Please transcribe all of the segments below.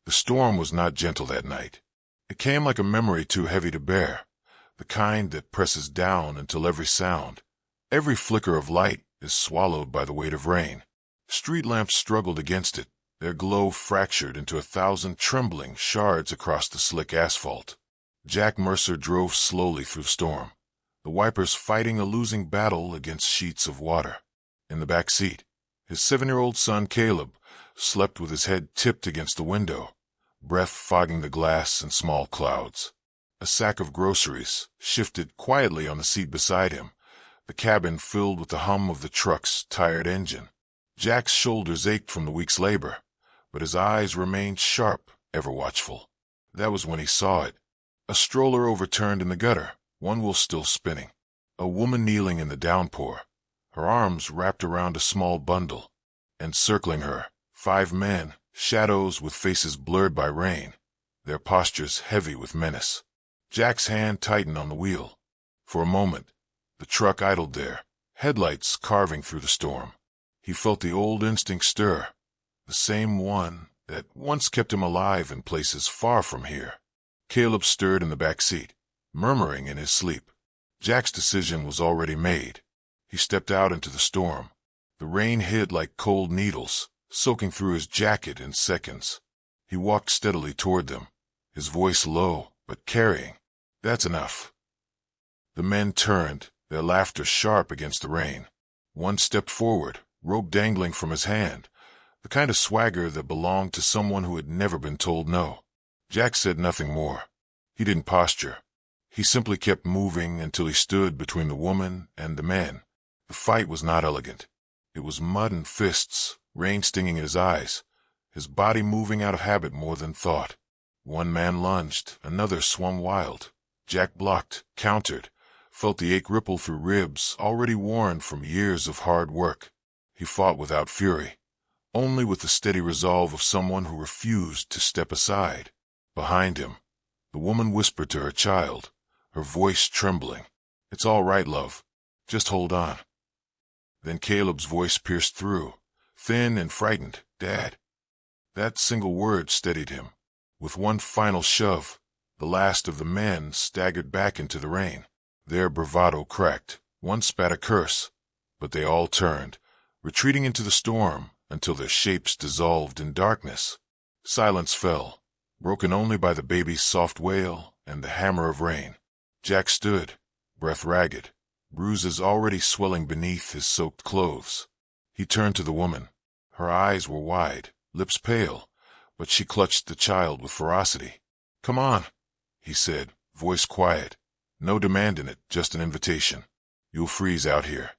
The storm was not gentle that night. It came like a memory too heavy to bear, the kind that presses down until every sound, every flicker of light is swallowed by the weight of rain. Street lamps struggled against it, their glow fractured into 1,000 trembling shards across the slick asphalt. Jack Mercer drove slowly through the storm, the wipers fighting a losing battle against sheets of water. In the back seat, his 7-year-old son Caleb slept with his head tipped against the window, breath fogging the glass in small clouds. A sack of groceries shifted quietly on the seat beside him, the cabin filled with the hum of the truck's tired engine. Jack's shoulders ached from the week's labor, but his eyes remained sharp, ever watchful. That was when he saw it. A stroller overturned in the gutter, one wheel still spinning. A woman kneeling in the downpour, her arms wrapped around a small bundle. And circling her, 5 men, shadows with faces blurred by rain, their postures heavy with menace. Jack's hand tightened on the wheel. For a moment, the truck idled there, headlights carving through the storm. He felt the old instinct stir, the same one that once kept him alive in places far from here. Caleb stirred in the back seat, murmuring in his sleep. Jack's decision was already made. He stepped out into the storm. The rain hit like cold needles, soaking through his jacket in seconds. He walked steadily toward them, his voice low but carrying. "That's enough." The men turned, their laughter sharp against the rain. One stepped forward, rope dangling from his hand, the kind of swagger that belonged to someone who had never been told no. Jack said nothing more. He didn't posture. He simply kept moving until he stood between the woman and the men. The fight was not elegant. It was mud and fists, rain stinging his eyes, his body moving out of habit more than thought. One man lunged, another swung wild. Jack blocked, countered, felt the ache ripple through ribs already worn from years of hard work. He fought without fury, only with the steady resolve of someone who refused to step aside. Behind him, the woman whispered to her child, her voice trembling, "It's all right, love. Just hold on." Then Caleb's voice pierced through, thin and frightened, "Dad." That single word steadied him. With one final shove, the last of the men staggered back into the rain. Their bravado cracked. One spat a curse, but they all turned, retreating into the storm until their shapes dissolved in darkness. Silence fell, broken only by the baby's soft wail and the hammer of rain. Jack stood, breath ragged, bruises already swelling beneath his soaked clothes. He turned to the woman. Her eyes were wide, lips pale, but she clutched the child with ferocity. "Come on," he said, voice quiet. No demand in it, just an invitation. "You'll freeze out here."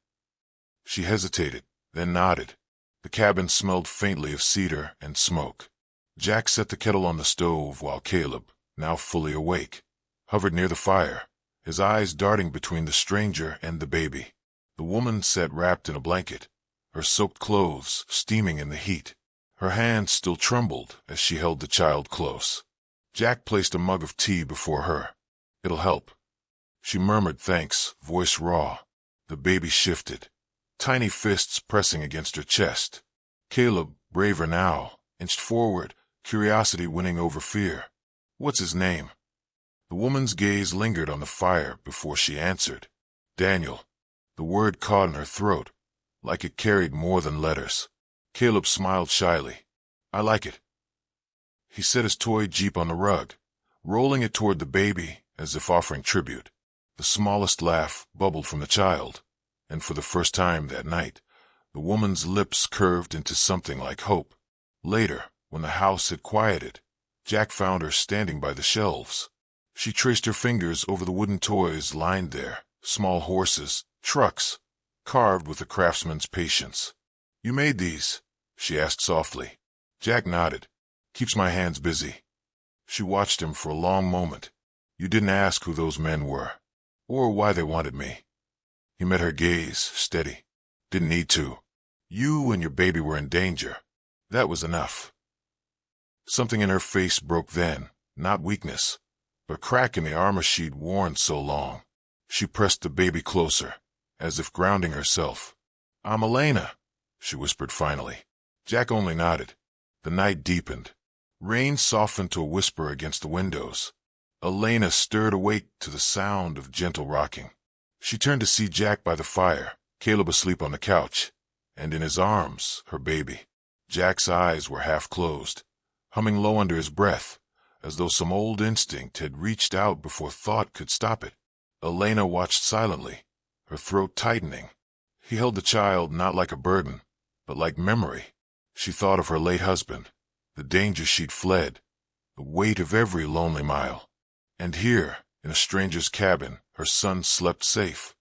She hesitated, then nodded. The cabin smelled faintly of cedar and smoke. Jack set the kettle on the stove while Caleb, now fully awake, hovered near the fire, his eyes darting between the stranger and the baby. The woman sat wrapped in a blanket, her soaked clothes steaming in the heat. Her hands still trembled as she held the child close. Jack placed a mug of tea before her. "It'll help." She murmured thanks, voice raw. The baby shifted, tiny fists pressing against her chest. Caleb, braver now, inched forward, curiosity winning over fear. "What's his name?" The woman's gaze lingered on the fire before she answered. "Daniel." The word caught in her throat, like it carried more than letters. Caleb smiled shyly. "I like it." He set his toy Jeep on the rug, rolling it toward the baby as if offering tribute. The smallest laugh bubbled from the child, and for the first time that night, the woman's lips curved into something like hope. Later, when the house had quieted, Jack found her standing by the shelves. She traced her fingers over the wooden toys lined there, small horses, trucks, carved with a craftsman's patience. "You made these?" she asked softly. Jack nodded. "Keeps my hands busy." She watched him for a long moment. "You didn't ask who those men were, or why they wanted me." He met her gaze, steady. "Didn't need to. You and your baby were in danger. That was enough." Something in her face broke then, not weakness, but crack in the armor she'd worn so long. She pressed the baby closer, as if grounding herself. "I'm Elena," she whispered finally. Jack only nodded. The night deepened. Rain softened to a whisper against the windows. Elena stirred awake to the sound of gentle rocking. She turned to see Jack by the fire, Caleb asleep on the couch, and in his arms, her baby. Jack's eyes were half closed, humming low under his breath, as though some old instinct had reached out before thought could stop it. Elena watched silently, her throat tightening. He held the child not like a burden, but like memory. She thought of her late husband, the danger she'd fled, the weight of every lonely mile. And here, in a stranger's cabin, her son slept safe.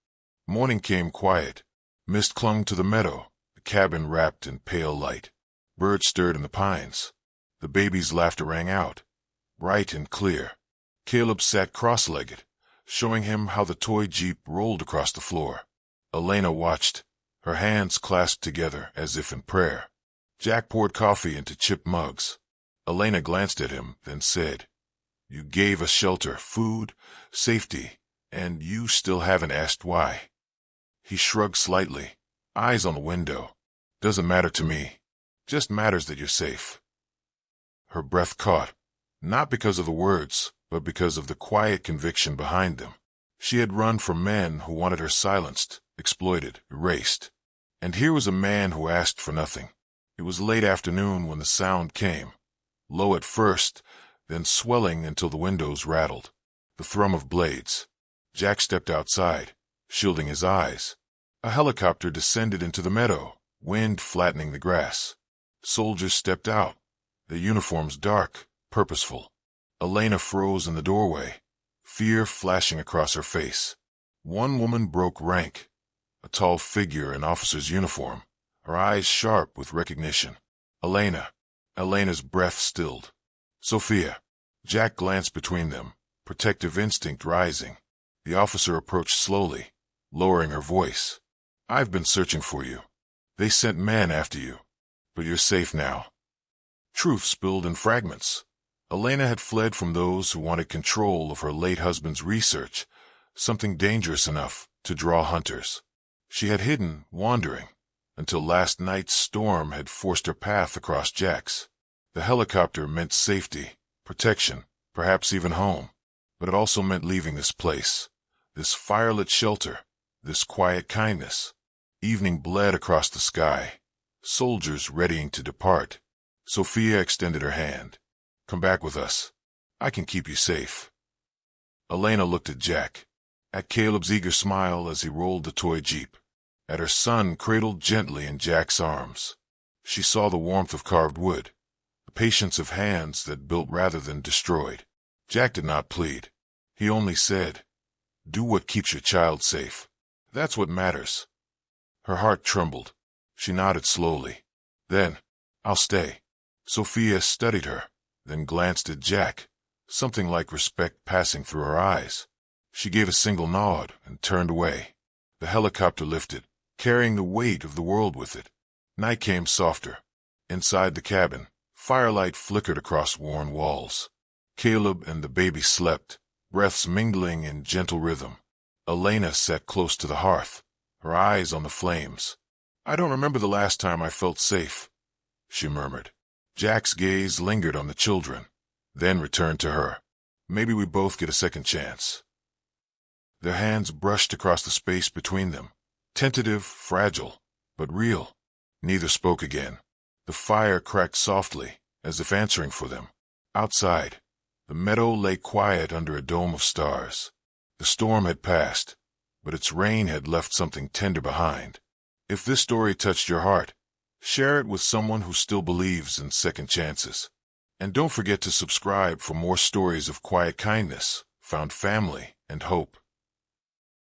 Morning came quiet. Mist clung to the meadow, the cabin wrapped in pale light. Birds stirred in the pines. The baby's laughter rang out, bright and clear. Caleb sat cross-legged, showing him how the toy jeep rolled across the floor. Elena watched, her hands clasped together as if in prayer. Jack poured coffee into chipped mugs. Elena glanced at him, then said, "You gave us shelter, food, safety, and you still haven't asked why." He shrugged slightly, eyes on the window. "Doesn't matter to me. Just matters that you're safe." Her breath caught, not because of the words, but because of the quiet conviction behind them. She had run from men who wanted her silenced, exploited, erased. And here was a man who asked for nothing. It was late afternoon when the sound came, low at first, then swelling until the windows rattled. The thrum of blades. Jack stepped outside, shielding his eyes. A helicopter descended into the meadow, wind flattening the grass. Soldiers stepped out, their uniforms dark, purposeful. Elena froze in the doorway, fear flashing across her face. One woman broke rank, a tall figure in officer's uniform, her eyes sharp with recognition. Elena. Elena's breath stilled. Sophia. Jack glanced between them, protective instinct rising. The officer approached slowly, lowering her voice. "I've been searching for you. They sent men after you, but you're safe now." Truth spilled in fragments. Elena had fled from those who wanted control of her late husband's research, something dangerous enough to draw hunters. She had hidden, wandering, until last night's storm had forced her path across Jack's. The helicopter meant safety, protection, perhaps even home. But it also meant leaving this place, this firelit shelter, this quiet kindness. Evening bled across the sky, soldiers readying to depart. Sophia extended her hand. "Come back with us. I can keep you safe." Elena looked at Jack, at Caleb's eager smile as he rolled the toy jeep, at her son cradled gently in Jack's arms. She saw the warmth of carved wood, the patience of hands that built rather than destroyed. Jack did not plead. He only said, "Do what keeps your child safe. That's what matters." Her heart trembled. She nodded slowly. Then, "I'll stay." Sophia studied her, then glanced at Jack, something like respect passing through her eyes. She gave a single nod and turned away. The helicopter lifted, carrying the weight of the world with it. Night came softer. Inside the cabin, firelight flickered across worn walls. Caleb and the baby slept, breaths mingling in gentle rhythm. Elena sat close to the hearth, her eyes on the flames. "I don't remember the last time I felt safe," she murmured. Jack's gaze lingered on the children, then returned to her. "Maybe we both get a second chance." Their hands brushed across the space between them, tentative, fragile, but real. Neither spoke again. The fire cracked softly, as if answering for them. Outside, the meadow lay quiet under a dome of stars. The storm had passed, but its rain had left something tender behind. If this story touched your heart, share it with someone who still believes in second chances. And don't forget to subscribe for more stories of quiet kindness, found family, and hope.